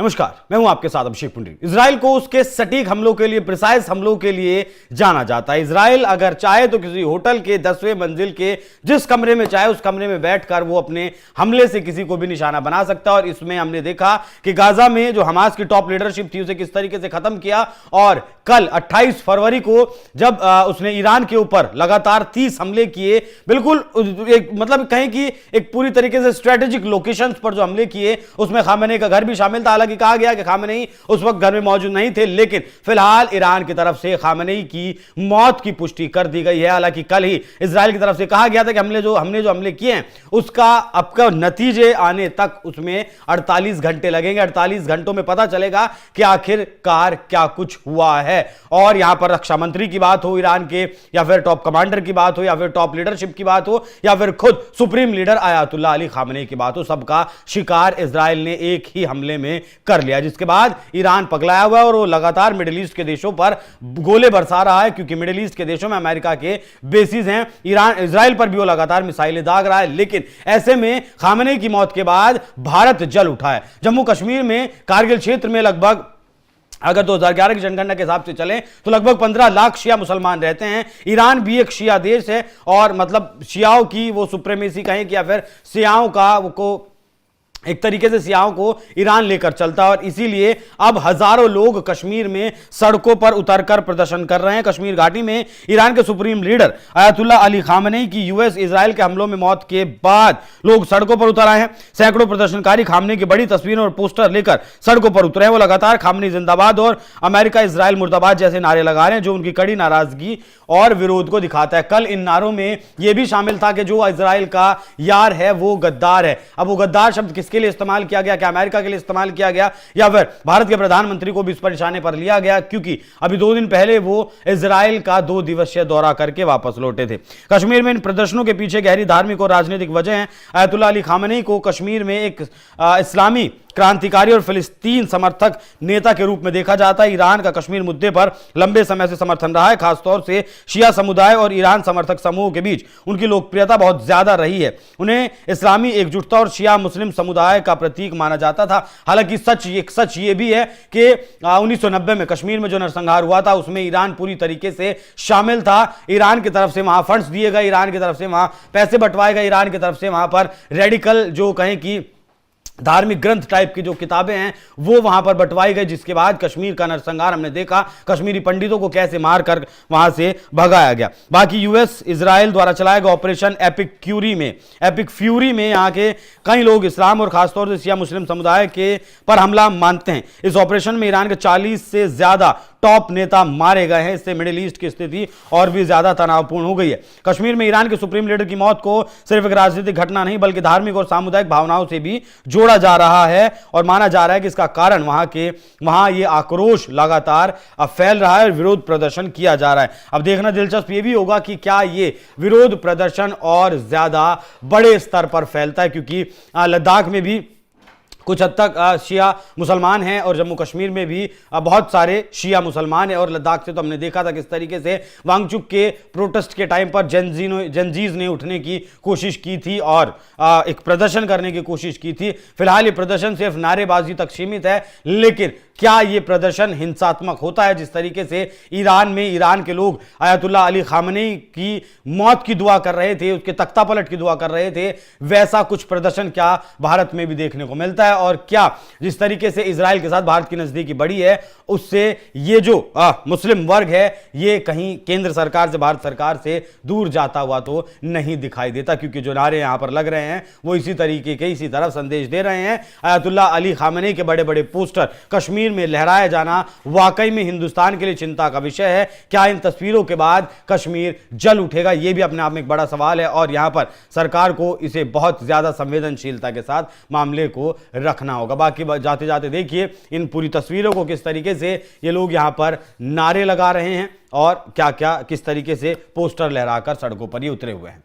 नमस्कार, मैं हूं आपके साथ अभिषेक पुंडरी। इजराइल को उसके सटीक हमलों के लिए, प्रिसाइज हमलों के लिए जाना जाता है। इजराइल अगर चाहे तो किसी होटल के 10वें मंजिल के जिस कमरे में चाहे उस कमरे में बैठकर वो अपने हमले से किसी को भी निशाना बना सकता है। और इसमें हमने देखा कि गाजा में जो हमास की टॉप लीडरशिप थी उसे किस तरीके से खत्म किया। और कल 28 फरवरी को जब उसने ईरान के ऊपर लगातार 30 हमले किए, बिल्कुल एक मतलब कहें कि एक पूरी तरीके से स्ट्रेटेजिक लोकेशंस पर जो हमले किए उसमें खामेनेई का घर भी शामिल था। हालांकि कहा गया कि खामेनेई उस वक्त घर में मौजूद नहीं थे, लेकिन फिलहाल ईरान की तरफ से खामेनेई की मौत की पुष्टि कर दी गई है। हालांकि कल ही इजराइल की तरफ से कहा गया था कि हमने जो हमले किए हैं उसका अब का नतीजे आने तक उसमें 48 घंटे लगेंगे। 48 घंटों में पता चलेगा कि आखिरकार क्या कुछ हुआ है। और यहां पर रक्षा मंत्री की बात हो ईरान के, या फिर टॉप कमांडर की बात हो, या फिर टॉप लीडरशिप की बात हो, या फिर खुद supreme leader Ayatollah Ali Khamenei की बात हो, सबका शिकार इजराइल ने एक ही हमले में कर लिया। जिसके बाद ईरान पगलाया हुआ है और वो लगातार मिडिल ईस्ट के देशों पर गोले बरसा रहा है, क्योंकि मिडिल ईस्ट के देशों में अमेरिका के बेसिस हैं। इजराइल पर भी वो लगातार मिसाइलें दाग रहा है। लेकिन ऐसे में खामेनेई की मौत के बाद भारत जल उठा है। जम्मू कश्मीर में कारगिल क्षेत्र में लगभग, अगर 2011 की जनगणना के हिसाब से चलें तो लगभग 15 लाख शिया मुसलमान रहते हैं। ईरान भी एक शिया देश है और मतलब शियाओं की वो सुप्रीमेसी कहें कि या फिर शियाओं का वो एक तरीके से शियाओं को ईरान लेकर चलता है। और इसीलिए अब हजारों लोग कश्मीर में सड़कों पर उतरकर प्रदर्शन कर रहे हैं। कश्मीर घाटी में ईरान के supreme leader Ayatollah Ali Khamenei की यूएस इजराइल के हमलों में मौत के बाद लोग सड़कों पर उतर आए हैं। सैकड़ों प्रदर्शनकारी खामेनेई की बड़ी तस्वीरें और पोस्टर लेकर सड़कों पर उतरे हैं। वो लगातार खामेनेई जिंदाबाद और अमेरिका इजराइल मुर्दाबाद जैसे नारे लगा रहे हैं, जो उनकी कड़ी नाराजगी और विरोध को दिखाता है। कल इन नारों में यह भी शामिल था कि जो इजराइल का यार है वो गद्दार है। अब वो गद्दार शब्द किसके लिए इस्तेमाल किया गया? क्या अमेरिका के लिए इस्तेमाल किया गया, या फिर भारत के प्रधानमंत्री को भी इस पर निशाने पर लिया गया? क्योंकि अभी 2 दिन पहले वो इजराइल का 2 दिवसीय दौरा करके वापस लौटे थे। कश्मीर में इन प्रदर्शनों के पीछे गहरी धार्मिक और राजनीतिक वजह है। आयतुल्लाह अली खामेनेई को कश्मीर में एक इस्लामी क्रांतिकारी और फिलिस्तीन समर्थक नेता के रूप में देखा जाता है। ईरान का कश्मीर मुद्दे पर लंबे समय से समर्थन रहा है। खासतौर से शिया समुदाय और ईरान समर्थक समूह के बीच उनकी लोकप्रियता बहुत ज्यादा रही है। उन्हें इस्लामी एकजुटता और शिया मुस्लिम समुदाय का प्रतीक माना जाता था। हालांकि सच ये भी है कि 1990 में कश्मीर में जो नरसंहार हुआ था उसमें ईरान पूरी तरीके से शामिल था। ईरान की तरफ से वहां फंड्स दिए गए, ईरान की तरफ से वहां पैसे बंटवाए गए, ईरान की तरफ से वहां पर रेडिकल जो कहें कि धार्मिक ग्रंथ टाइप की जो किताबें हैं वो वहां पर बंटवाई गई। जिसके बाद कश्मीर का नरसंहार हमने देखा, कश्मीरी पंडितों को कैसे मारकर वहां से भगाया गया। बाकी यूएस इजराइल द्वारा चलाए गए ऑपरेशन एपिक फ्यूरी में यहां के कई लोग इस्लाम और खासतौर से शिया मुस्लिम समुदाय के पर हमला मानते हैं। इस ऑपरेशन में ईरान के 40 से ज्यादा टॉप नेता मारे गए हैं। इससे मिडिल ईस्ट की स्थिति और भी ज्यादा तनावपूर्ण हो गई है। कश्मीर में ईरान के सुप्रीम लीडर की मौत को सिर्फ एक राजनीतिक घटना नहीं बल्कि धार्मिक और सामुदायिक भावनाओं से भी जोड़ा जा रहा है। और माना जा रहा है कि इसका कारण वहां ये आक्रोश लगातार फैल रहा है और विरोध प्रदर्शन किया जा रहा है। अब देखना दिलचस्प ये भी होगा कि क्या ये विरोध प्रदर्शन और ज्यादा बड़े स्तर पर फैलता है, क्योंकि लद्दाख में भी कुछ हद तक शिया मुसलमान हैं और जम्मू कश्मीर में भी बहुत सारे शिया मुसलमान हैं। और लद्दाख से तो हमने देखा था किस तरीके से वांगचुक के प्रोटेस्ट के टाइम पर जनजीज ने उठने की कोशिश की थी और एक प्रदर्शन करने की कोशिश की थी। फिलहाल ये प्रदर्शन सिर्फ नारेबाजी तक सीमित है, लेकिन क्या ये प्रदर्शन हिंसात्मक होता है? जिस तरीके से ईरान के लोग आयतुल्लाह अली खामेनेई की मौत की दुआ कर रहे थे, उसके तख्ता पलट की दुआ कर रहे थे, वैसा कुछ प्रदर्शन क्या भारत में भी देखने को मिलता है? और क्या जिस तरीके से इजराइल के साथ भारत की नजदीकी बढ़ी है उससे ये जो मुस्लिम वर्ग है ये कहीं केंद्र सरकार से, भारत सरकार से दूर जाता हुआ तो नहीं दिखाई देता, क्योंकि जो नारे यहां पर लग रहे हैं वो इसी तरीके के इसी तरफ संदेश दे रहे हैं। आयतुल्लाह अली खामेनेई के बड़े बड़े पोस्टर कश्मीर में लहराया जाना वाकई में हिंदुस्तान के लिए चिंता का विषय है। क्या इन तस्वीरों के बाद कश्मीर जल उठेगा? यह भी अपने आप में एक बड़ा सवाल है और यहां पर सरकार को इसे बहुत ज्यादा संवेदनशीलता के साथ मामले को रखना होगा। बाकी जाते जाते देखिए इन पूरी तस्वीरों को किस तरीके से ये लोग यहां पर नारे लगा रहे हैं और क्या क्या किस तरीके से पोस्टर लहराकर सड़कों पर ही उतरे हुए हैं।